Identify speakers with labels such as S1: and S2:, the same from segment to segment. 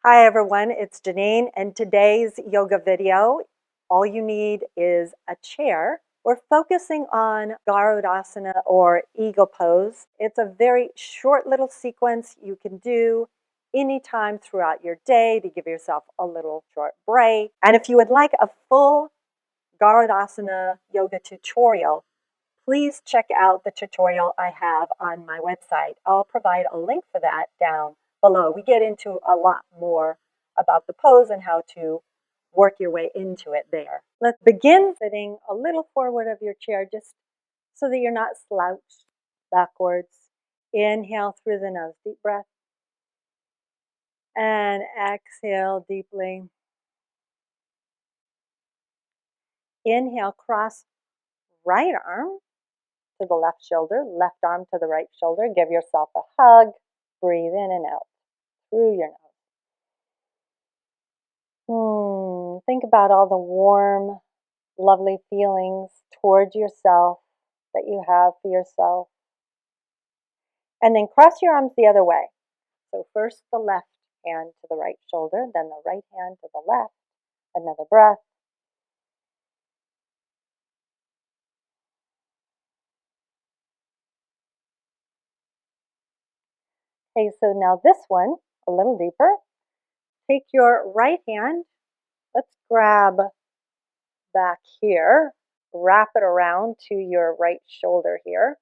S1: Hi everyone, it's Genene, and today's yoga video, all you need is a chair. We're focusing on Garudasana or eagle pose. It's a very short little sequence you can do anytime throughout your day to give yourself a little short break. And if you would like a full Garudasana yoga tutorial, please check out the tutorial I have on my website. I'll provide a link for that down below. We get into a lot more about the pose and how to work your way into it there. Let's begin sitting a little forward of your chair just so that you're not slouched backwards. Inhale through the nose, deep breath. And exhale deeply. Inhale, cross right arm to the left shoulder, left arm to the right shoulder. Give yourself a hug. Breathe in and out through your nose. Think about all the warm, lovely feelings towards yourself that you have for yourself. And then cross your arms the other way. So first the left hand to the right shoulder, then the right hand to the left. Another breath. Okay, so now this one, a little deeper. Take your right hand. Let's grab back here. Wrap it around to your right shoulder here.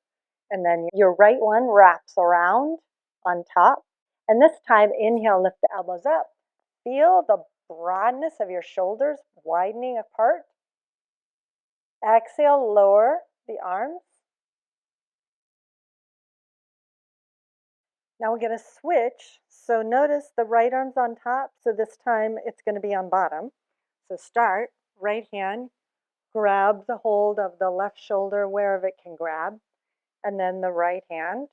S1: And then your right one wraps around on top. And this time, inhale, lift the elbows up. Feel the broadness of your shoulders widening apart. Exhale, lower the arms. Now we're going to switch. So notice the right arm's on top. So this time it's going to be on bottom. So start, right hand, grab the hold of the left shoulder wherever it can grab. And then the right hand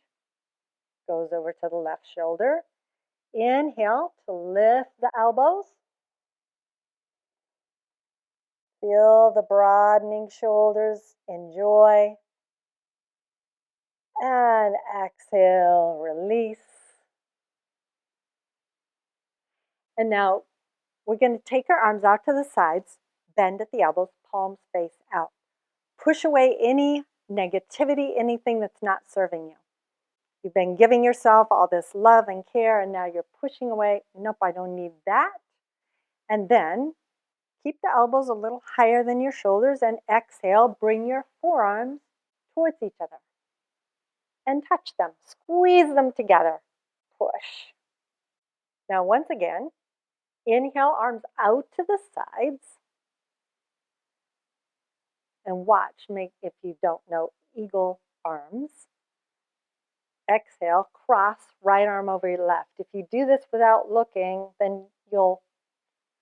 S1: goes over to the left shoulder. Inhale to lift the elbows. Feel the broadening shoulders. Enjoy. And exhale, release. And now we're going to take our arms out to the sides, bend at the elbows, palms face out. Push away any negativity, anything that's not serving you. You've been giving yourself all this love and care, and now you're pushing away. Nope, I don't need that. And then keep the elbows a little higher than your shoulders and exhale. Bring your forearms towards each other and touch them. Squeeze them together. Push. Now, once again, inhale, arms out to the sides. And watch, if you don't know, eagle arms. Exhale, cross right arm over your left. If you do this without looking, then you'll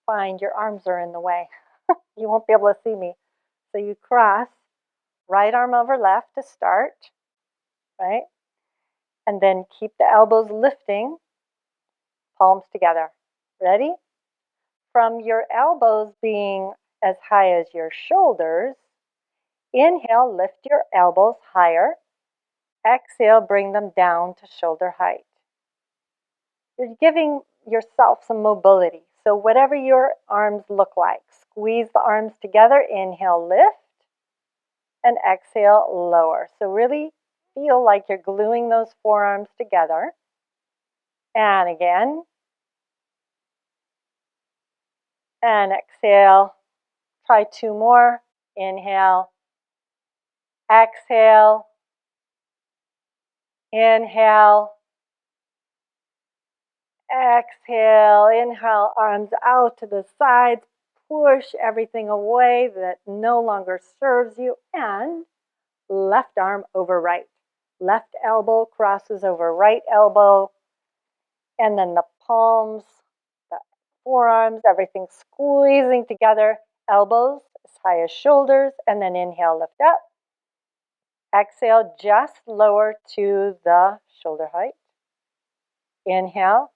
S1: find your arms are in the way. You won't be able to see me. So you cross right arm over left to start, right? And then keep the elbows lifting, palms together. Ready? From your elbows being as high as your shoulders, inhale, lift your elbows higher. Exhale, bring them down to shoulder height. You're giving yourself some mobility. So whatever your arms look like, squeeze the arms together. Inhale, lift. And exhale, lower. So really feel like you're gluing those forearms together. And again. And exhale. Try two more. Inhale. Exhale. Inhale. Exhale. Inhale, arms out to the sides. Push everything away that no longer serves you. And left arm over right. Left elbow crosses over right elbow. And then the palms, the forearms, everything squeezing together. Elbows as high as shoulders. And then inhale, lift up. Exhale, just lower to the shoulder height. Inhale.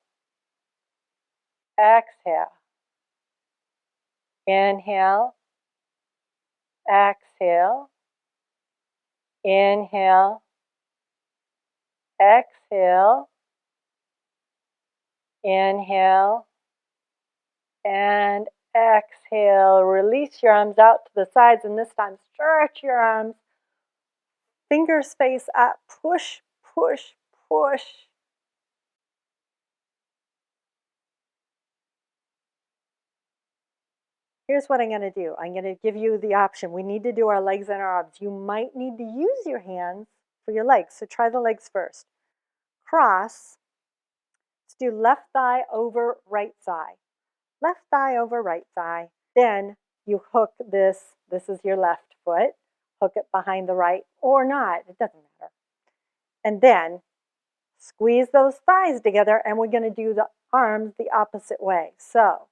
S1: Exhale. Inhale. Exhale. Inhale. Exhale. Inhale. And exhale, release your arms out to the sides, and this time stretch your arms. Fingers face up, push, push, push. Here's what I'm going to do. I'm going to give you the option. We need to do our legs and our arms. You might need to use your hands for your legs. So try the legs first. Cross. Let's do left thigh over right thigh. Left thigh over right thigh. Then you hook this. This is your left foot. Hook it behind the right or not. It doesn't matter. And then squeeze those thighs together, and we're going to do the arms the opposite way. So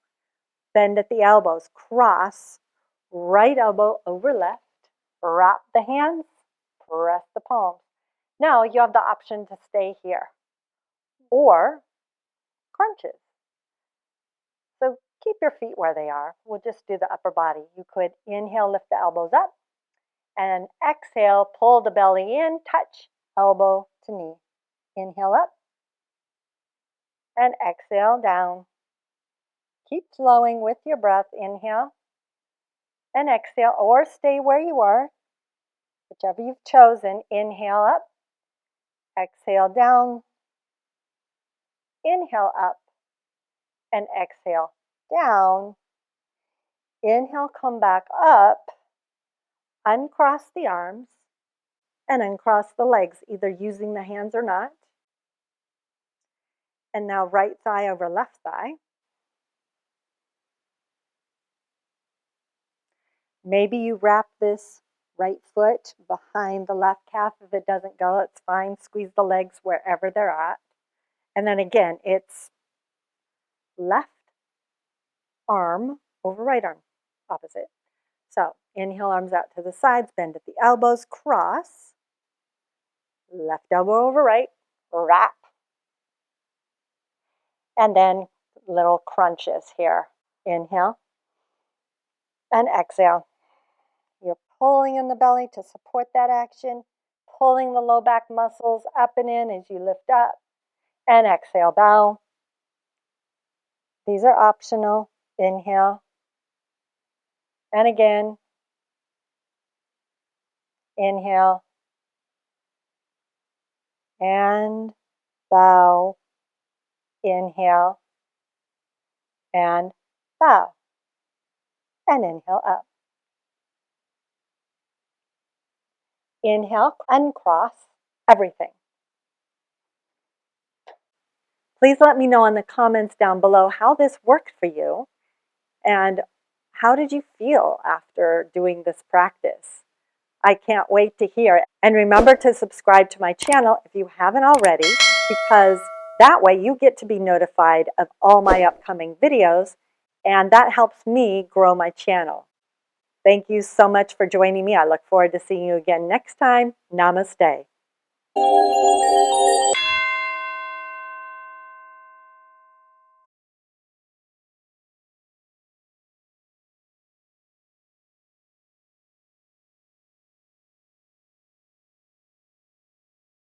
S1: bend at the elbows, cross, right elbow over left, wrap the hands, press the palms. Now you have the option to stay here or crunches. So keep your feet where they are. We'll just do the upper body. You could inhale, lift the elbows up, and exhale, pull the belly in, touch elbow to knee. Inhale up and exhale down. Keep flowing with your breath. Inhale and exhale, or stay where you are, whichever you've chosen. Inhale up, exhale down, inhale up, and exhale down. Inhale, come back up, uncross the arms, and uncross the legs, either using the hands or not. And now right thigh over left thigh. Maybe you wrap this right foot behind the left calf. If it doesn't go, it's fine. Squeeze the legs wherever they're at. And then again, it's left arm over right arm, opposite. So inhale, arms out to the sides, bend at the elbows, cross. Left elbow over right, wrap. And then little crunches here. Inhale and exhale. You're pulling in the belly to support that action, pulling the low back muscles up and in as you lift up, and exhale, bow. These are optional. Inhale, and again. Inhale, and bow. Inhale, and bow. And inhale up. Inhale, uncross everything. Please let me know in the comments down below how this worked for you and how did you feel after doing this practice. I can't wait to hear. And remember to subscribe to my channel if you haven't already, because that way you get to be notified of all my upcoming videos, and that helps me grow my channel. Thank you so much for joining me. I look forward to seeing you again next time. Namaste.